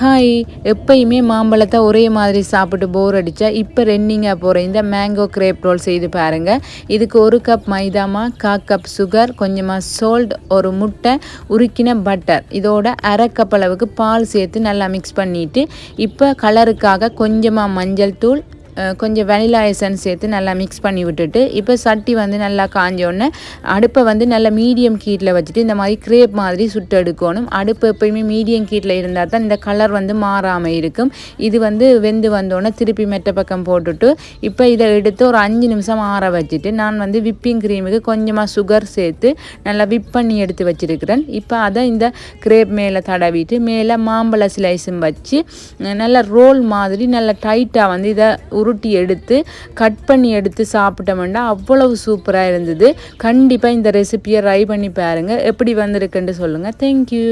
Hi, எப்பயுமே மாம்பழத்தை ஒரே மாதிரி சாப்பிட்டு போர் அடித்தா இப்போ ரெண்டிங்காக போகிற இந்த மேங்கோ கிரேப் ரோல் செய்து பாருங்கள். இதுக்கு 1 கப் மைதாமா, 1/4 கப் சுகர், கொஞ்சமாக சால்ட், ஒரு முட்டை, உருக்கின பட்டர், இதோட 1/2 கப் அளவுக்கு பால் சேர்த்து நல்லா மிக்ஸ் பண்ணிவிட்டு இப்போ கலருக்காக கொஞ்சமாக மஞ்சள் தூள், கொஞ்சம் வெனிலா எசன்ஸ் சேர்த்து நல்லா மிக்ஸ் பண்ணி விட்டுட்டு இப்போ சட்டி வந்து நல்லா காஞ்சோடனே அடுப்பை வந்து நல்லா மீடியம் ஹீட்டில் வச்சுட்டு இந்த மாதிரி கிரேப் மாதிரி சுட்டு எடுக்கணும். அடுப்பு எப்பயுமே மீடியம் ஹீட்டில் இருந்தால் தான் இந்த கலர் வந்து மாறாமல் இருக்கும். இது வந்து வெந்து வந்தோடனே திருப்பி மெட்ட பக்கம் போட்டுட்டு இப்போ இதை எடுத்து ஒரு 5 நிமிஷம் ஆற வச்சுட்டு நான் வந்து விப்பிங் க்ரீமுக்கு கொஞ்சமாக சுகர் சேர்த்து நல்லா விப் பண்ணி எடுத்து வச்சுருக்கிறேன். இப்போ அதை இந்த கிரேப் மேலே தடவிட்டு மேலே மாம்பழ ஸ்லைஸும் வச்சு நல்லா ரோல் மாதிரி நல்லா டைட்டாக வந்து இதை உருட்டி எடுத்து கட் பண்ணி எடுத்து சாப்பிட்டோம்னா அவ்வளவு சூப்பராக இருந்தது. கண்டிப்பாக இந்த ரெசிபியை ட்ரை பண்ணி பாருங்கள். எப்படி வந்திருக்குன்னு சொல்லுங்கள். தேங்க்யூ.